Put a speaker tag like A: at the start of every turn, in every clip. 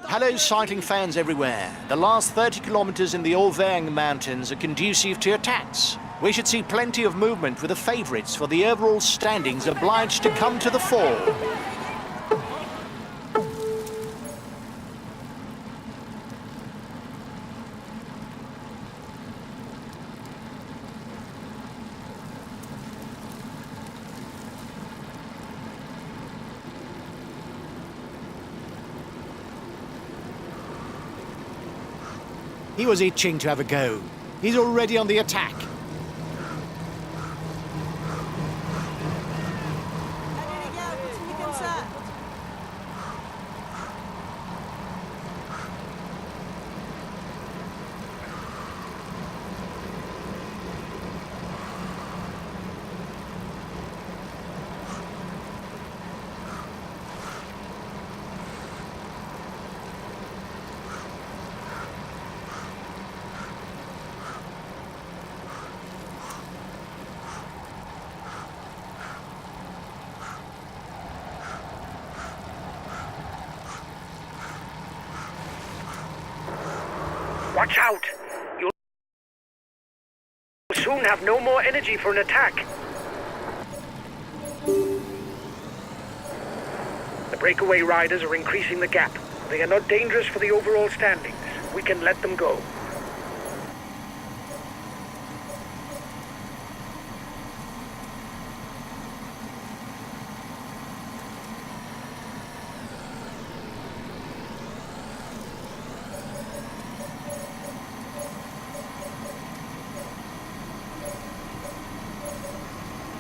A: Hello cycling fans everywhere. The last 30 kilometers in the Auvergne mountains are conducive to attacks. We should see plenty of movement with the favourites for the overall standings obliged to come to the fore. He was itching to have a go. He's already on the attack.
B: Watch out! You'll soon have no more energy for an attack. The breakaway riders are increasing the gap. They are not dangerous for the overall standings. We can let them go.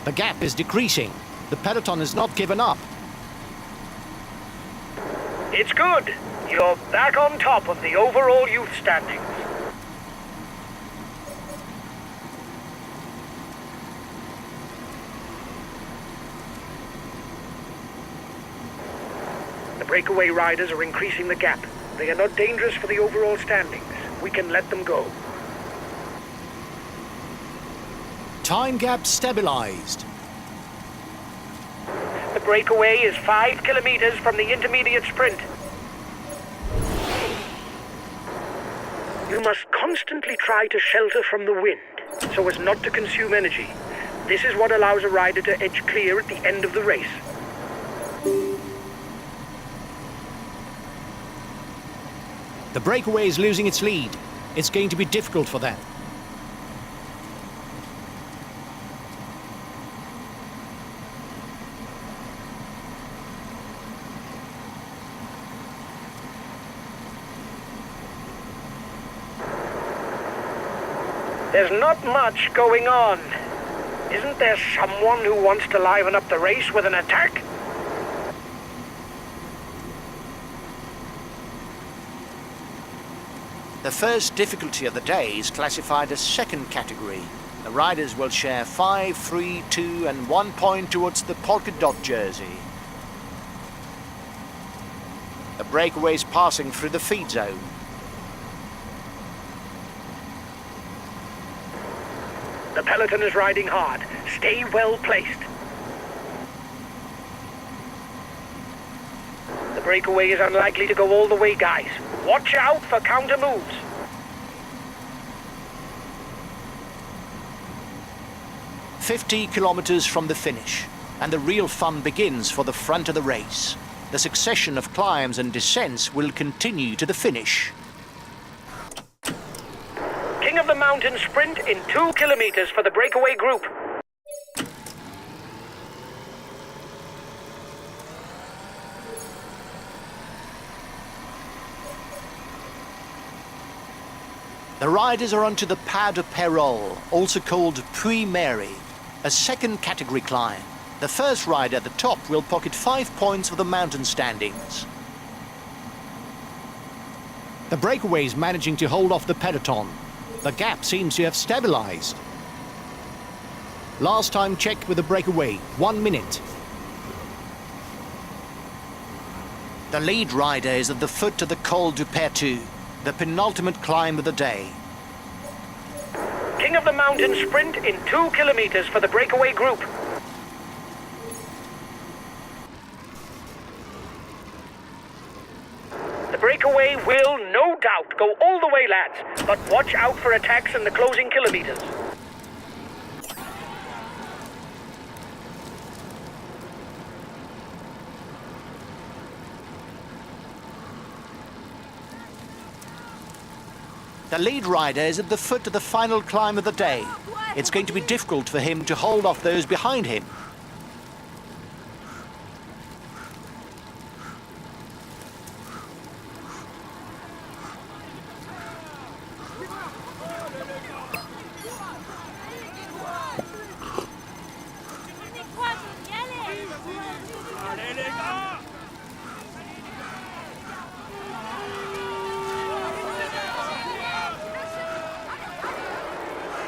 A: The gap is decreasing. The peloton has not given up.
B: It's good. You're back on top of the overall youth standings. The breakaway riders are increasing the gap. They are not dangerous for the overall standings. We can let them go.
A: Time gap stabilized.
B: The breakaway is 5 kilometers from the intermediate sprint. You must constantly try to shelter from the wind, so as not to consume energy. This is what allows a rider to edge clear at the end of the race.
A: The breakaway is losing its lead. It's going to be difficult for them.
B: There's not much going on. Isn't there someone who wants to liven up the race with an attack?
A: The first difficulty of the day is classified as second category. The riders will share 5, 3, 2 and 1 point towards the polka dot jersey. The breakaway is passing through the feed zone.
B: The peloton is riding hard. Stay well placed. The breakaway is unlikely to go all the way, guys. Watch out for counter moves.
A: "50 kilometers from the finish, and the real fun begins for the front of the race. The succession of climbs and descents will continue to the finish.
B: King of the Mountain sprint in 2 kilometers for the breakaway group.
A: The riders are onto the Pas de Pérol, also called Puy Mary, a second category climb. The first rider at the top will pocket 5 points for the mountain standings. The breakaway is managing to hold off the peloton. The gap seems to have stabilized. Last time checked with the breakaway, 1 minute. The lead rider is at the foot of the Col du Pertu, the penultimate climb of the day.
B: King of the Mountain sprint in 2 kilometers for the breakaway group. breakaway will, no doubt, go all the way, lads. But watch out for attacks in the closing kilometers.
A: The lead rider is at the foot of the final climb of the day. It's going to be difficult for him to hold off those behind him.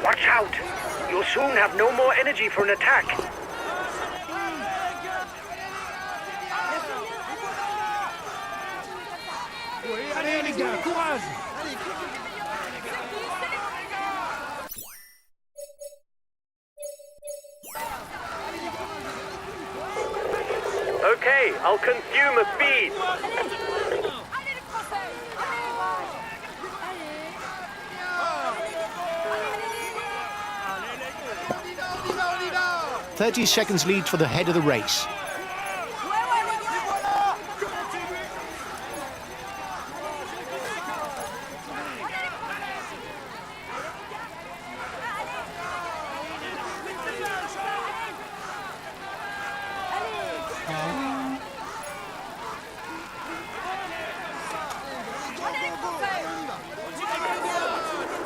B: Watch out! You'll soon have no more energy for an attack.
C: Allez les gars, courage!
B: Okay, I'll consume a feed.
D: Allez les Français!
A: 30 seconds lead for the head of the race.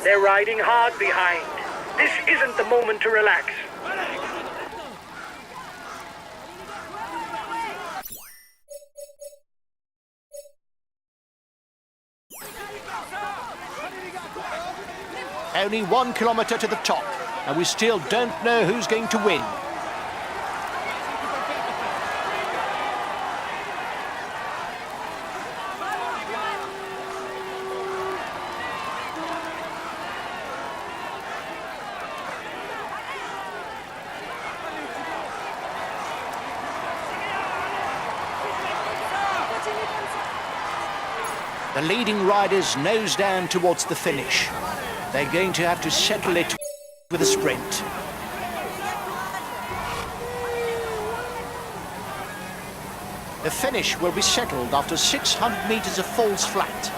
B: They're riding hard behind. This isn't the moment to relax.
A: Only 1 kilometre to the top, and we still don't know who's going to win. The leading riders nose down towards the finish. They're going to have to settle it with a sprint. The finish will be settled after 600 metres of falls flat.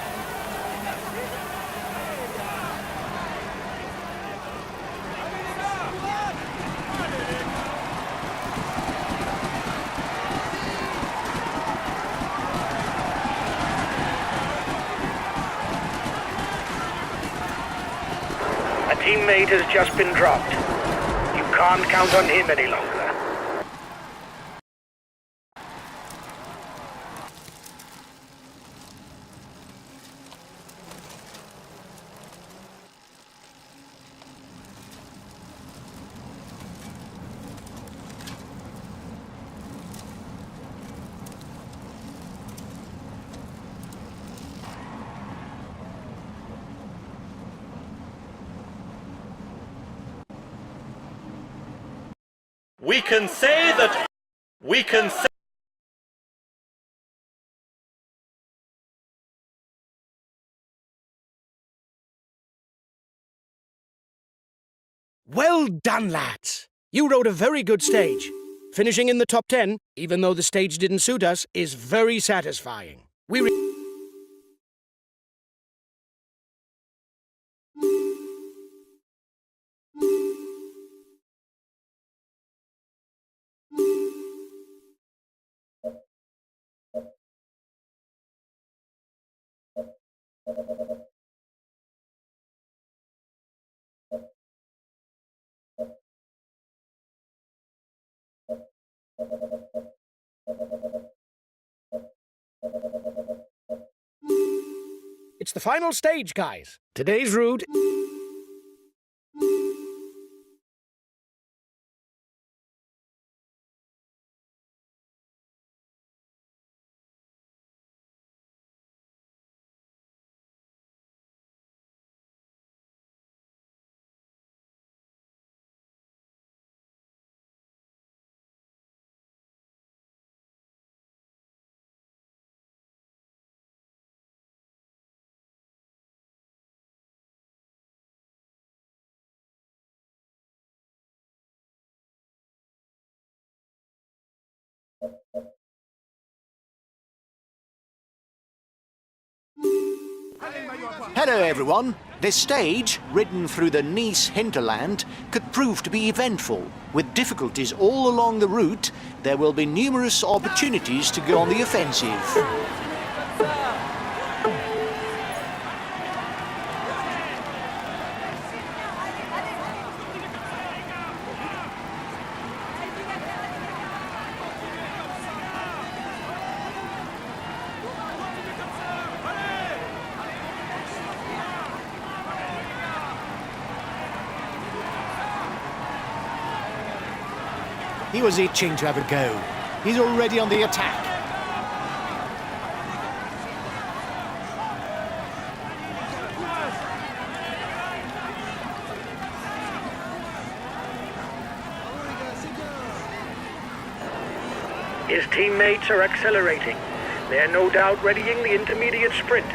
B: A teammate has just been dropped. You can't count on him any longer.
E: We can say that we can say
C: Well done, lads! You rode a very good stage. Finishing in the top 10, even though the stage didn't suit us, is very satisfying. It's the final stage, guys. Today's route
A: Hello, everyone. This stage, ridden through the Nice hinterland, could prove to be eventful. With difficulties all along the route, there will be numerous opportunities to go on the offensive. He was itching to have a go. He's already on the attack.
B: His teammates are accelerating. They're no doubt readying the intermediate sprint.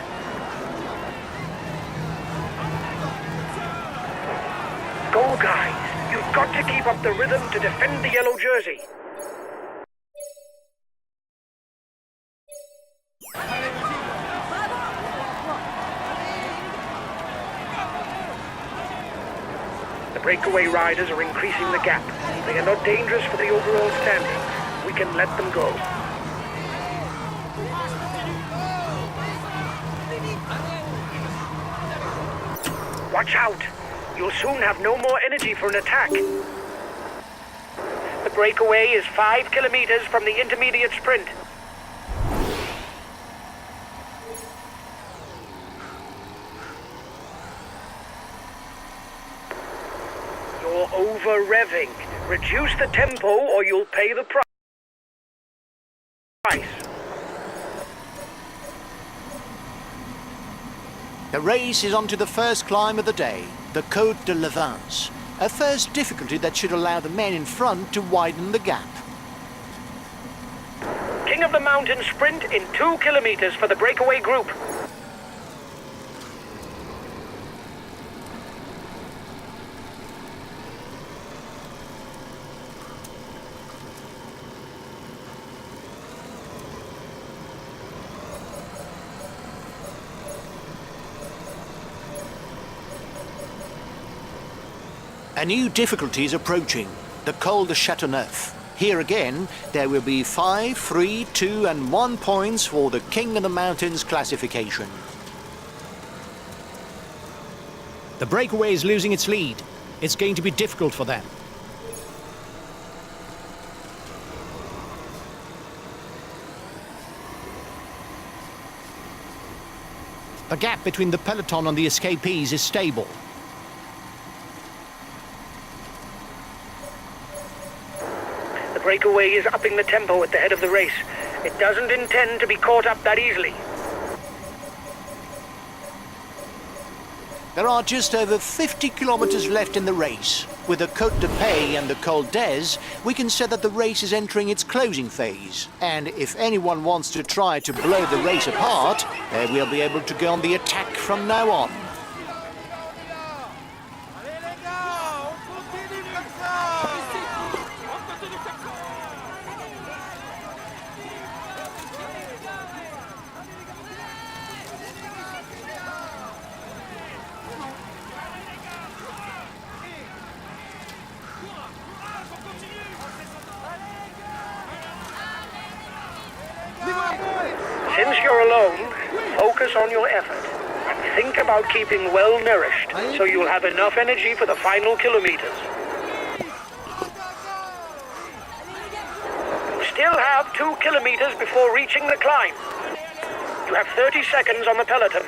B: Go, guys! You've got to keep up the rhythm to defend the yellow jersey. The breakaway riders are increasing the gap. They are not dangerous for the overall standing. We can let them go. Watch out! You'll soon have no more energy for an attack. The breakaway is 5 kilometers from the intermediate sprint. You're over-revving. Reduce the tempo or you'll pay the price.
A: The race is on to the first climb of the day, the Côte de l'Avance, a first difficulty that should allow the men in front to widen the gap.
B: King of the Mountain sprint in 2 kilometers for the breakaway group.
A: A new difficulty is approaching, the Col de Châteauneuf. Here again, there will be 5, 3, 2 and 1 points for the King of the Mountains classification. The breakaway is losing its lead. It's going to be difficult for them. The gap between the peloton and the escapees is stable.
B: The breakaway is upping the tempo at the head of the race. It doesn't intend to be caught up that easily.
A: There are just over 50 kilometers left in the race. With the Côte de Paix and the Col d'Ez, we can say that the race is entering its closing phase. And if anyone wants to try to blow the race apart, they will be able to go on the attack from now on.
B: Since you're alone, focus on your effort and think about keeping well nourished so you'll have enough energy for the final kilometers. You still have 2 kilometers before reaching the climb. You have 30 seconds on the peloton.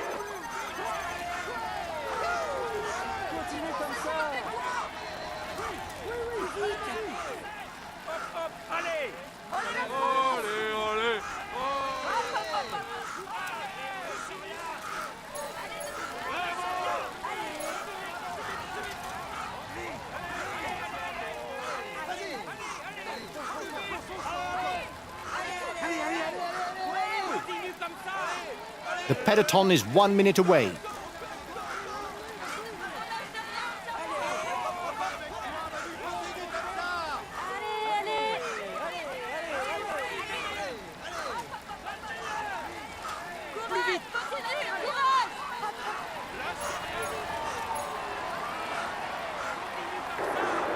A: The peloton is 1 minute away.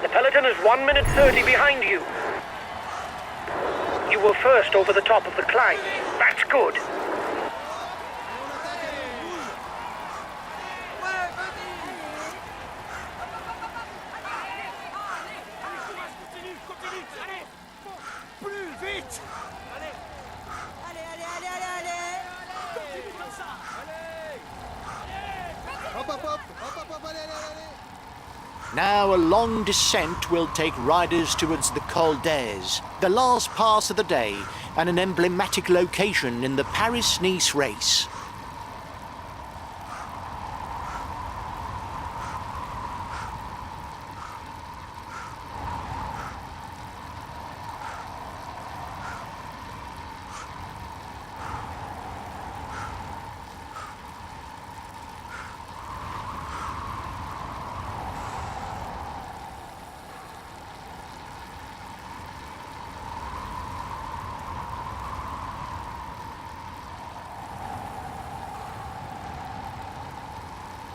B: The peloton is 1 minute 30 behind you. You were first over the top of the climb. That's good.
A: Now a long descent will take riders towards the Col d'Aise, the last pass of the day and an emblematic location in the Paris-Nice race.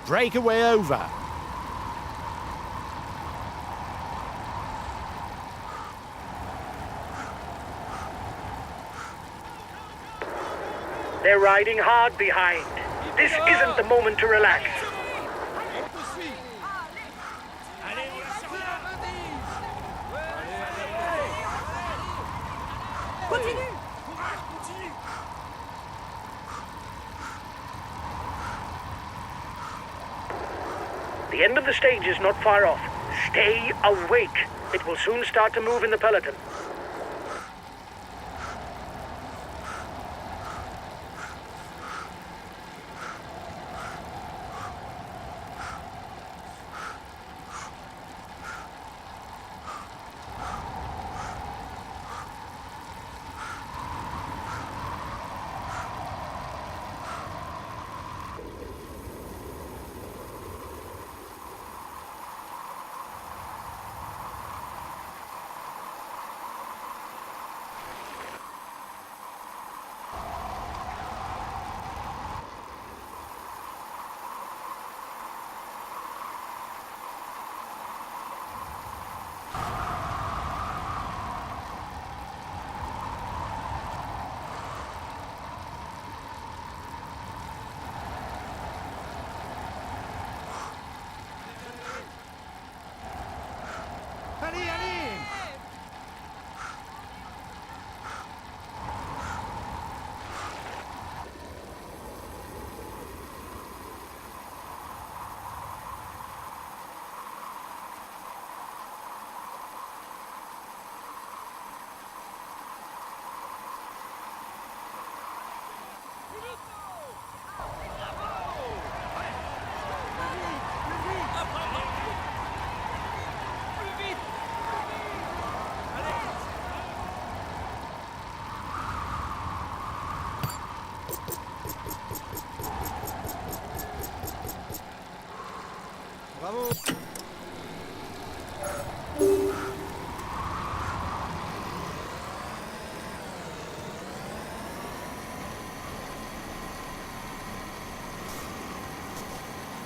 C: Breakaway over.
B: They're riding hard behind. This isn't the moment to relax. The end of the stage is not far off. Stay awake. It will soon start to move in the peloton.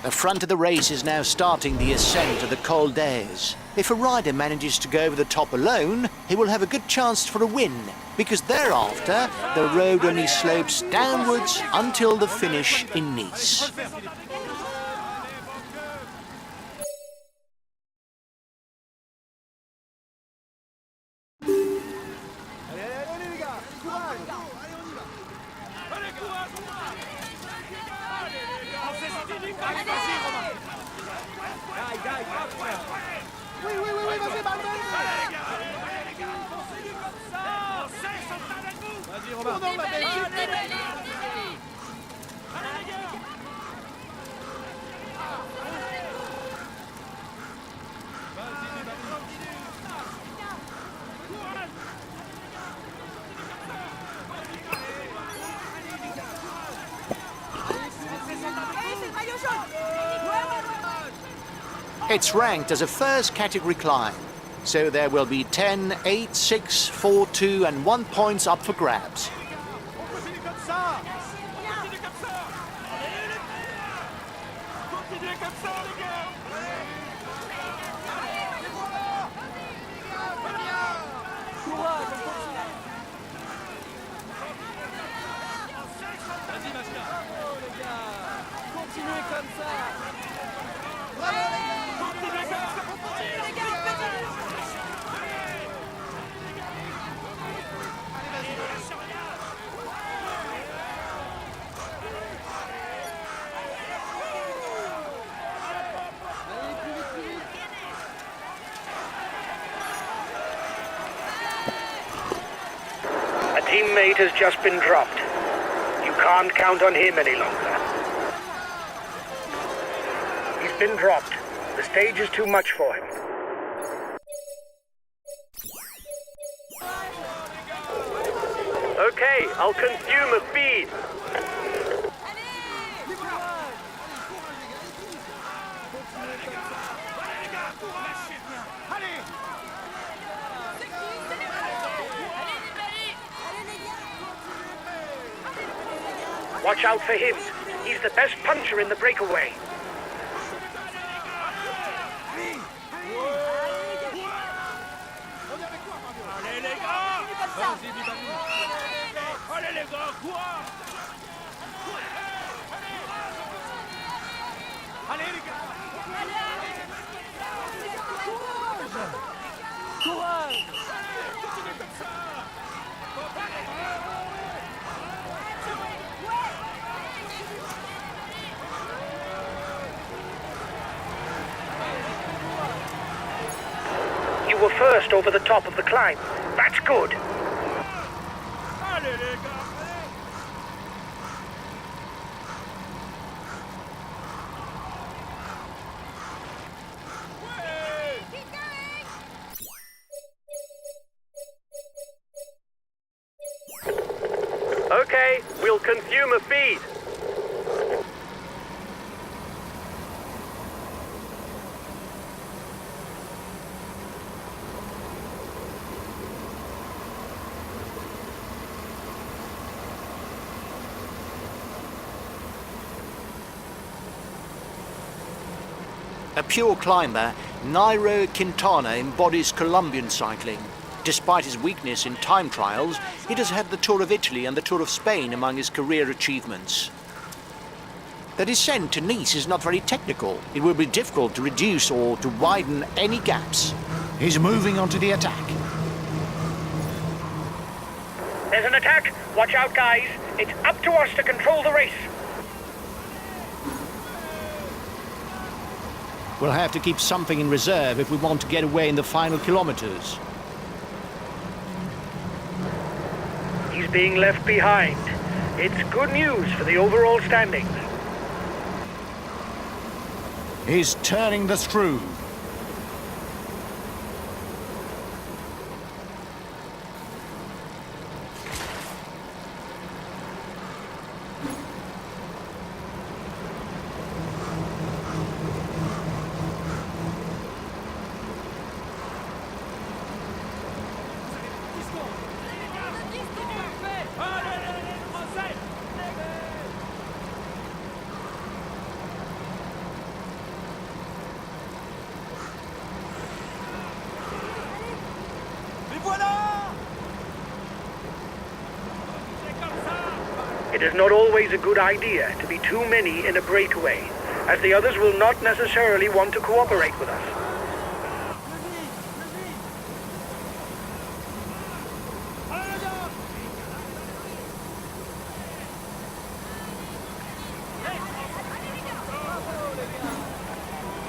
A: The front of the race is now starting the ascent of the Col d'Aise. If a rider manages to go over the top alone, he will have a good chance for a win, because thereafter, the road only slopes downwards until the finish in Nice. It's ranked as a first category climb, so there will be 10, 8, 6, 4, 2 and 1 points up for grabs.
B: teammate has just been dropped. You can't count on him any longer. He's been dropped. The stage is too much for him.
E: Okay, I'll consume a feed.
B: Watch out for him. He's the best puncher in the breakaway. You were first over the top of the climb. That's good.
E: Okay, we'll consume a feed.
A: A pure climber, Nairo Quintana embodies Colombian cycling. Despite his weakness in time trials, he has had the Tour of Italy and the Tour of Spain among his career achievements. The descent to Nice is not very technical. It will be difficult to reduce or to widen any gaps. He's moving onto the attack.
B: There's an attack. Watch out, guys. It's up to us to control the race.
A: We'll have to keep something in reserve if we want to get away in the final kilometers.
B: He's being left behind. It's good news for the overall standings.
A: He's turning the screw.
B: It is not always a good idea to be too many in a breakaway, as the others will not necessarily want to cooperate with us.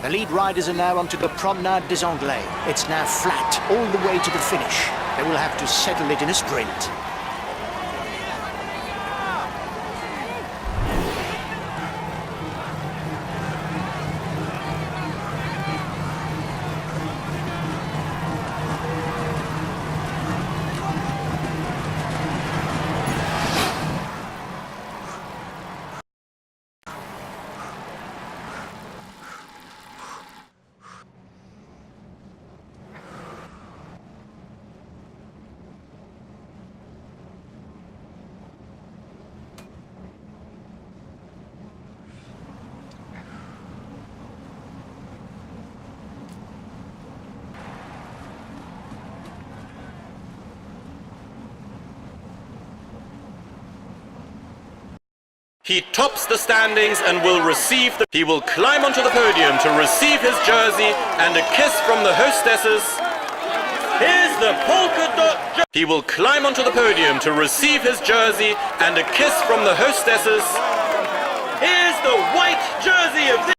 A: The lead riders are now onto the Promenade des Anglais. It's now flat all the way to the finish. They will have to settle it in a sprint.
E: He tops the standings and will receive the... He will climb onto the podium to receive his jersey and a kiss from the hostesses. Here's the polka dot... He will climb onto the podium to receive his jersey and a kiss from the hostesses. Here's the white jersey of...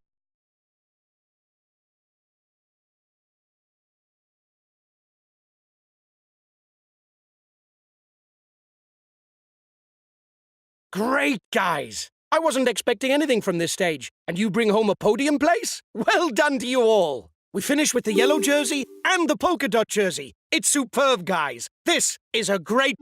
C: Great, guys! I wasn't expecting anything from this stage, and you bring home a podium place? Well done to you all! We finish with the yellow jersey and the polka dot jersey. It's superb, guys. This is a great